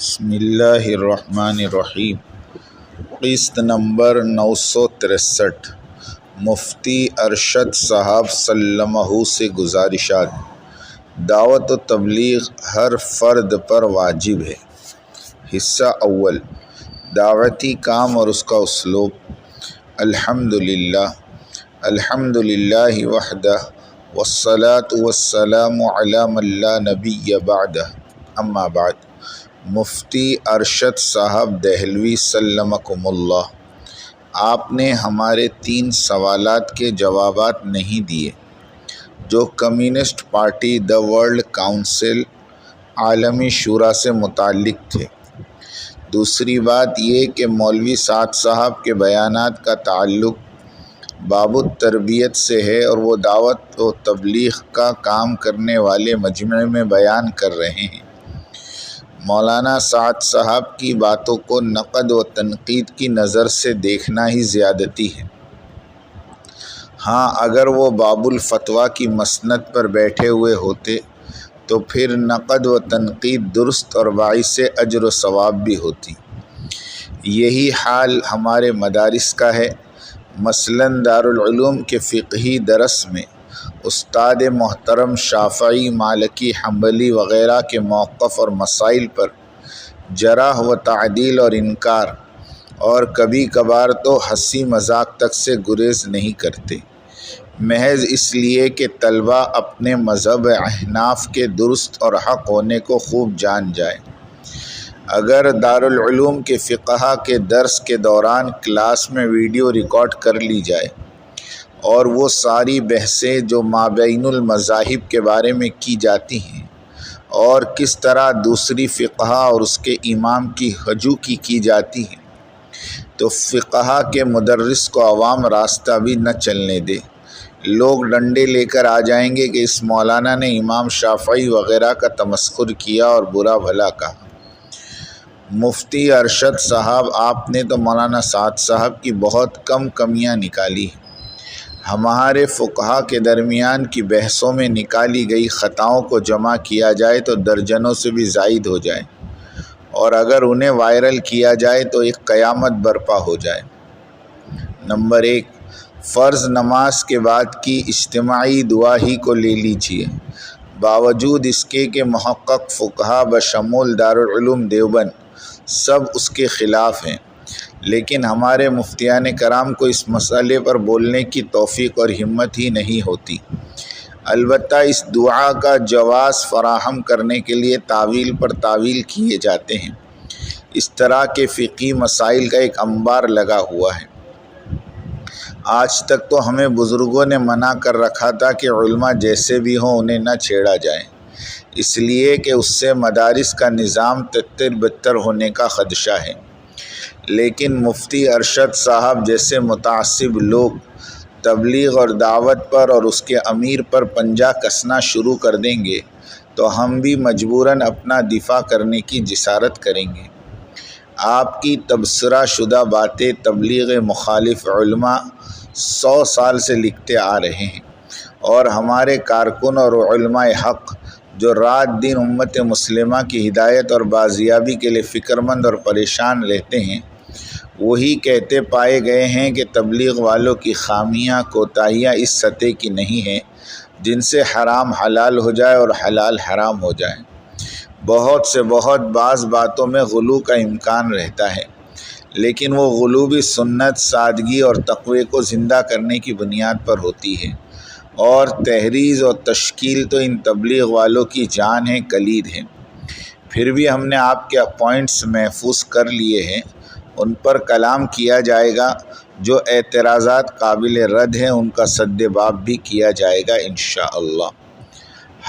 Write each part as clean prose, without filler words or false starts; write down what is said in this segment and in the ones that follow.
بسم اللہ الرحمن الرحیم۔ قسط نمبر 963 مفتی ارشد صاحب سلمہ سے گزارشات۔ دعوت و تبلیغ ہر فرد پر واجب ہے۔ حصہ اول، دعوتی کام اور اس کا اسلوب۔ الحمدللہ وحدہ والصلاة والسلام علی من لا نبی بعدہ، اما بعد۔ مفتی ارشد صاحب دہلوی سلمکم اللہ، آپ نے ہمارے 3 سوالات کے جوابات نہیں دیے جو کمیونسٹ پارٹی دی ورلڈ کونسل عالمی شورا سے متعلق تھے۔ دوسری بات یہ کہ مولوی سعد صاحب کے بیانات کا تعلق باب التربیت سے ہے اور وہ دعوت و تبلیغ کا کام کرنے والے مجمع میں بیان کر رہے ہیں۔ مولانا سعد صاحب کی باتوں کو نقد و تنقید کی نظر سے دیکھنا ہی زیادتی ہے۔ ہاں، اگر وہ باب الفتویٰ کی مسند پر بیٹھے ہوئے ہوتے تو پھر نقد و تنقید درست اور باعث اجر و ثواب بھی ہوتی۔ یہی حال ہمارے مدارس کا ہے۔ مثلاً دارالعلوم کے فقہی درس میں استاد محترم شافعی، مالکی، حنبلی وغیرہ کے موقف اور مسائل پر جرح و تعدیل اور انکار، اور کبھی کبھار تو ہنسی مذاق تک سے گریز نہیں کرتے، محض اس لیے کہ طلبہ اپنے مذہب احناف کے درست اور حق ہونے کو خوب جان جائیں۔ اگر دارالعلوم کے فقہا کے درس کے دوران کلاس میں ویڈیو ریکارڈ کر لی جائے اور وہ ساری بحثیں جو مابین المذاہب کے بارے میں کی جاتی ہیں اور کس طرح دوسری فقہا اور اس کے امام کی ہجو کی جاتی ہیں، تو فقہا کے مدرس کو عوام راستہ بھی نہ چلنے دے۔ لوگ ڈنڈے لے کر آ جائیں گے کہ اس مولانا نے امام شافعی وغیرہ کا تمسخر کیا اور برا بھلا کہا۔ مفتی ارشد صاحب، آپ نے تو مولانا سعد صاحب کی بہت کم کمیاں نکالی ہیں۔ ہمارے فقہا کے درمیان کی بحثوں میں نکالی گئی خطاؤں کو جمع کیا جائے تو درجنوں سے بھی زائد ہو جائے، اور اگر انہیں وائرل کیا جائے تو ایک قیامت برپا ہو جائے۔ نمبر 1، فرض نماز کے بعد کی اجتماعی دعا ہی کو لے لیجیے۔ باوجود اس کے محقق فقہا بشمول دارالعلوم دیوبند سب اس کے خلاف ہیں، لیکن ہمارے مفتیان کرام کو اس مسئلے پر بولنے کی توفیق اور ہمت ہی نہیں ہوتی۔ البتہ اس دعا کا جواز فراہم کرنے کے لیے تاویل پر تاویل کیے جاتے ہیں۔ اس طرح کے فقہی مسائل کا ایک انبار لگا ہوا ہے۔ آج تک تو ہمیں بزرگوں نے منع کر رکھا تھا کہ علماء جیسے بھی ہوں انہیں نہ چھیڑا جائے، اس لیے کہ اس سے مدارس کا نظام تتر بتر ہونے کا خدشہ ہے۔ لیکن مفتی ارشد صاحب جیسے متعصب لوگ تبلیغ اور دعوت پر اور اس کے امیر پر پنجہ کسنا شروع کر دیں گے تو ہم بھی مجبوراً اپنا دفاع کرنے کی جسارت کریں گے۔ آپ کی تبصرہ شدہ باتیں تبلیغ مخالف علماء 100 سال سے لکھتے آ رہے ہیں، اور ہمارے کارکن اور علماء حق جو رات دن امت مسلمہ کی ہدایت اور بازیابی کے لیے فکر مند اور پریشان رہتے ہیں، وہی کہتے پائے گئے ہیں کہ تبلیغ والوں کی خامیاں کوتاہیاں اس سطح کی نہیں ہیں جن سے حرام حلال ہو جائے اور حلال حرام ہو جائے۔ بہت سے بہت بعض باتوں میں غلو کا امکان رہتا ہے، لیکن وہ غلو بھی سنت، سادگی اور تقوی کو زندہ کرنے کی بنیاد پر ہوتی ہے، اور تحریض اور تشکیل تو ان تبلیغ والوں کی جان ہے، کلید ہے۔ پھر بھی ہم نے آپ کے پوائنٹس محفوظ کر لیے ہیں، ان پر کلام کیا جائے گا۔ جو اعتراضات قابل رد ہیں ان کا سد باب بھی کیا جائے گا انشاءاللہ۔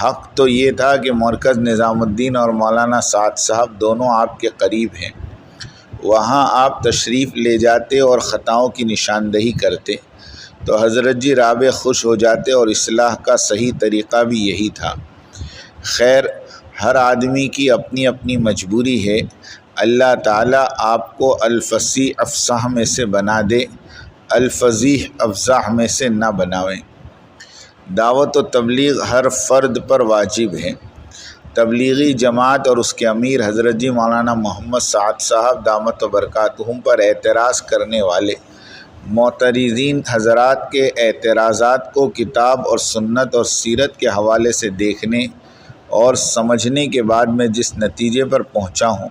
حق تو یہ تھا کہ مرکز نظام الدین اور مولانا سعد صاحب دونوں آپ کے قریب ہیں، وہاں آپ تشریف لے جاتے اور خطاؤں کی نشاندہی کرتے تو حضرت جی رابع خوش ہو جاتے، اور اصلاح کا صحیح طریقہ بھی یہی تھا۔ خیر، ہر آدمی کی اپنی اپنی مجبوری ہے۔ اللہ تعالیٰ آپ کو الفصیح افصاح میں سے بنا دے، الفضیح افضاح میں سے نہ بناویں۔ دعوت و تبلیغ ہر فرد پر واجب ہے۔ تبلیغی جماعت اور اس کے امیر حضرت جی مولانا محمد سعد صاحب دامت و برکاتہم پر اعتراض کرنے والے معترضین حضرات کے اعتراضات کو کتاب اور سنت اور سیرت کے حوالے سے دیکھنے اور سمجھنے کے بعد میں جس نتیجے پر پہنچا ہوں،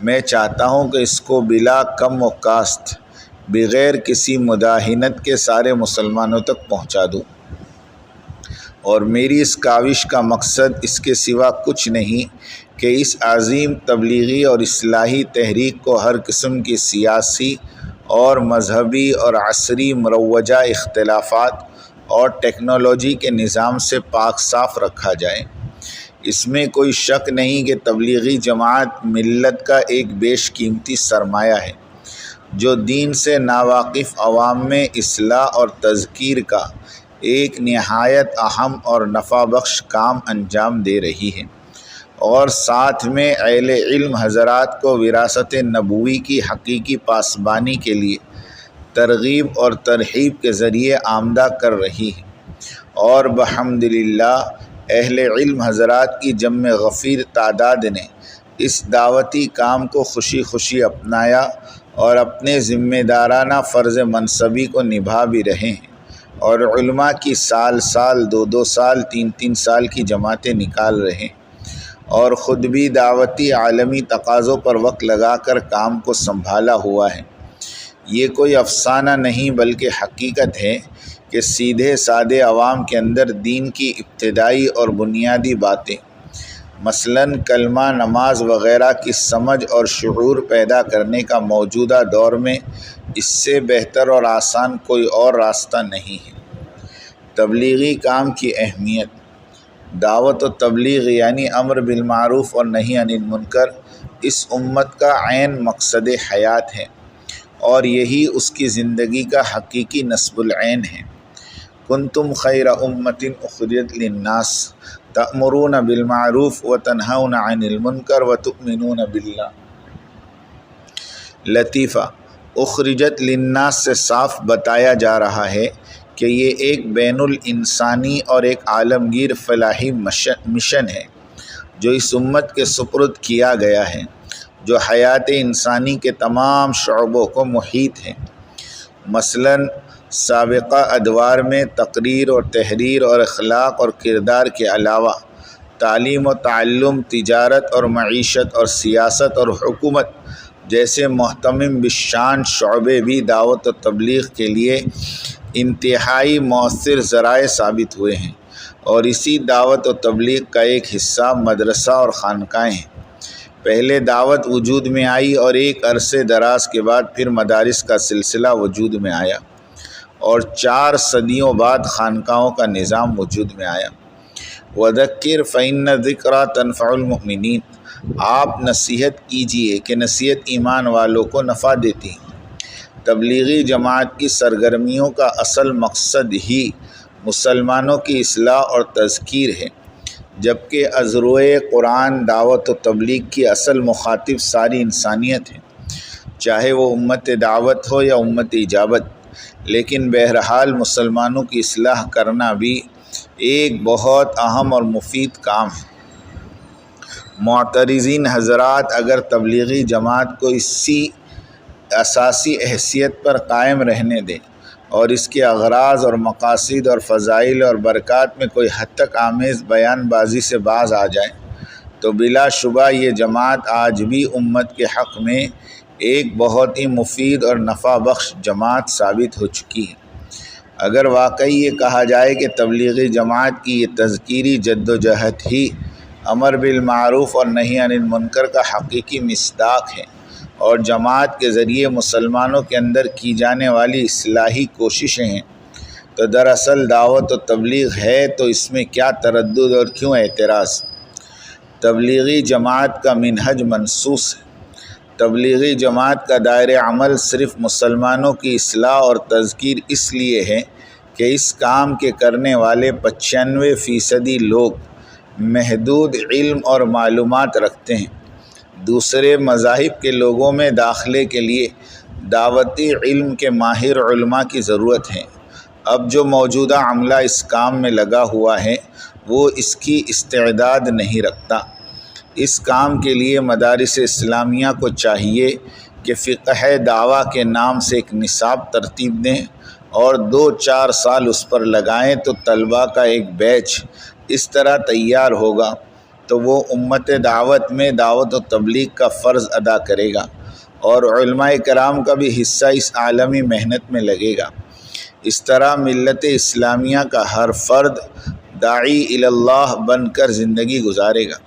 میں چاہتا ہوں کہ اس کو بلا کم و کاست بغیر کسی مداہنت کے سارے مسلمانوں تک پہنچا دوں، اور میری اس کاوش کا مقصد اس کے سوا کچھ نہیں کہ اس عظیم تبلیغی اور اصلاحی تحریک کو ہر قسم کی سیاسی اور مذہبی اور عصری مروجہ اختلافات اور ٹیکنالوجی کے نظام سے پاک صاف رکھا جائے۔ اس میں کوئی شک نہیں کہ تبلیغی جماعت ملت کا ایک بیش قیمتی سرمایہ ہے جو دین سے ناواقف عوام میں اصلاح اور تذکیر کا ایک نہایت اہم اور نفع بخش کام انجام دے رہی ہے، اور ساتھ میں اہل علم حضرات کو وراثت نبوی کی حقیقی پاسبانی کے لیے ترغیب اور ترہیب کے ذریعے آمدہ کر رہی ہے، اور بحمدللہ اہل علم حضرات کی جم غفیر تعداد نے اس دعوتی کام کو خوشی خوشی اپنایا اور اپنے ذمہ دارانہ فرض منصبی کو نبھا بھی رہے ہیں، اور علماء کی سال سال 2 سال 3 سال کی جماعتیں نکال رہے ہیں، اور خود بھی دعوتی عالمی تقاضوں پر وقت لگا کر کام کو سنبھالا ہوا ہے۔ یہ کوئی افسانہ نہیں بلکہ حقیقت ہے کہ سیدھے سادے عوام کے اندر دین کی ابتدائی اور بنیادی باتیں مثلاً کلمہ، نماز وغیرہ کی سمجھ اور شعور پیدا کرنے کا موجودہ دور میں اس سے بہتر اور آسان کوئی اور راستہ نہیں ہے۔ تبلیغی کام کی اہمیت۔ دعوت و تبلیغ یعنی امر بالمعروف اور نہی عن المنکر اس امت کا عین مقصد حیات ہے، اور یہی اس کی زندگی کا حقیقی نصب العین ہے۔ کنتم خیر امۃ اخرجت للناس تأمرون بالمعروف وتنہون عن المنکر وتؤمنون باللہ۔ لطیفہ: اخرجت للناس سے صاف بتایا جا رہا ہے کہ یہ ایک بین الانسانی اور ایک عالمگیر فلاحی مشن ہے جو اس امت کے سپرد کیا گیا ہے، جو حیات انسانی کے تمام شعبوں کو محیط ہے۔ مثلاً سابقہ ادوار میں تقریر اور تحریر اور اخلاق اور کردار کے علاوہ تعلیم و تعلم، تجارت اور معیشت اور سیاست اور حکومت جیسے محتمم بالشان شعبے بھی دعوت و تبلیغ کے لیے انتہائی مؤثر ذرائع ثابت ہوئے ہیں، اور اسی دعوت و تبلیغ کا ایک حصہ مدرسہ اور خانقاہیں ہیں۔ پہلے دعوت وجود میں آئی اور ایک عرصے دراز کے بعد پھر مدارس کا سلسلہ وجود میں آیا، اور 4 صدیوں بعد خانقاہوں کا نظام وجود میں آیا۔ وذکر فإن الذکریٰ تنفع المؤمنین، آپ نصیحت کیجئے کہ نصیحت ایمان والوں کو نفع دیتی ہے۔ تبلیغی جماعت کی سرگرمیوں کا اصل مقصد ہی مسلمانوں کی اصلاح اور تذکیر ہے، جبکہ ازروع قرآن دعوت و تبلیغ کی اصل مخاطب ساری انسانیت ہے، چاہے وہ امت دعوت ہو یا امت اجابت۔ لیکن بہرحال مسلمانوں کی اصلاح کرنا بھی ایک بہت اہم اور مفید کام ہے۔ معترضین حضرات اگر تبلیغی جماعت کو اسی اساسی حیثیت پر قائم رہنے دیں اور اس کے اغراض اور مقاصد اور فضائل اور برکات میں کوئی حد تک آمیز بیان بازی سے باز آ جائیں، تو بلا شبہ یہ جماعت آج بھی امت کے حق میں ایک بہت ہی مفید اور نفع بخش جماعت ثابت ہو چکی ہے۔ اگر واقعی یہ کہا جائے کہ تبلیغی جماعت کی یہ تذکیری جد و جہد ہی امر بالمعروف اور نہی عن المنکر کا حقیقی مصداق ہے، اور جماعت کے ذریعے مسلمانوں کے اندر کی جانے والی اصلاحی کوششیں ہیں، تو دراصل دعوت و تبلیغ ہے تو اس میں کیا تردد اور کیوں اعتراض؟ تبلیغی جماعت کا منہج منصوص ہے۔ تبلیغی جماعت کا دائرۂ عمل صرف مسلمانوں کی اصلاح اور تذکیر اس لیے ہے کہ اس کام کے کرنے والے 95% لوگ محدود علم اور معلومات رکھتے ہیں۔ دوسرے مذاہب کے لوگوں میں داخلے کے لیے دعوتی علم کے ماہر علماء کی ضرورت ہے۔ اب جو موجودہ عملہ اس کام میں لگا ہوا ہے وہ اس کی استعداد نہیں رکھتا۔ اس کام کے لیے مدارس اسلامیہ کو چاہیے کہ فقہ دعویٰ کے نام سے ایک نصاب ترتیب دیں اور 2-4 سال اس پر لگائیں تو طلباء کا ایک بیچ اس طرح تیار ہوگا تو وہ امت دعوت میں دعوت و تبلیغ کا فرض ادا کرے گا اور علماء کرام کا بھی حصہ اس عالمی محنت میں لگے گا۔ اس طرح ملت اسلامیہ کا ہر فرد داعی اللہ بن کر زندگی گزارے گا۔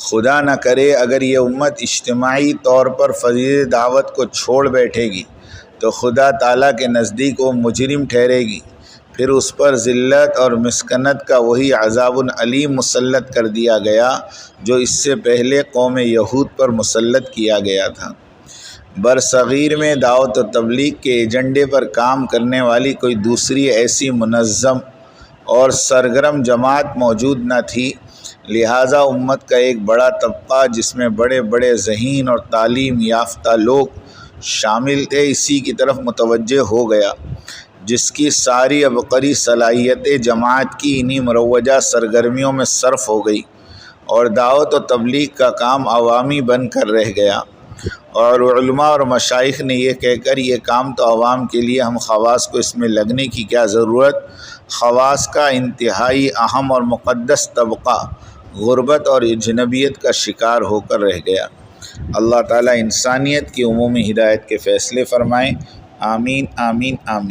خدا نہ کرے اگر یہ امت اجتماعی طور پر فریضہ دعوت کو چھوڑ بیٹھے گی تو خدا تعالیٰ کے نزدیک وہ مجرم ٹھہرے گی، پھر اس پر ذلت اور مسکنت کا وہی عذاب علیم مسلط کر دیا گیا جو اس سے پہلے قوم یہود پر مسلط کیا گیا تھا۔ برصغیر میں دعوت و تبلیغ کے ایجنڈے پر کام کرنے والی کوئی دوسری ایسی منظم اور سرگرم جماعت موجود نہ تھی، لہٰذا امت کا ایک بڑا طبقہ جس میں بڑے بڑے ذہین اور تعلیم یافتہ لوگ شامل تھے اسی کی طرف متوجہ ہو گیا، جس کی ساری عبقری صلاحیت جماعت کی انہی مروجہ سرگرمیوں میں صرف ہو گئی اور دعوت و تبلیغ کا کام عوامی بن کر رہ گیا۔ اور علماء اور مشائخ نے یہ کہہ کر یہ کام تو عوام کے لیے، ہم خواص کو اس میں لگنے کی کیا ضرورت، خواص کا انتہائی اہم اور مقدس طبقہ غربت اور اجنبیت کا شکار ہو کر رہ گیا۔ اللہ تعالیٰ انسانیت کی عمومی ہدایت کے فیصلے فرمائیں، آمین آمین آمین۔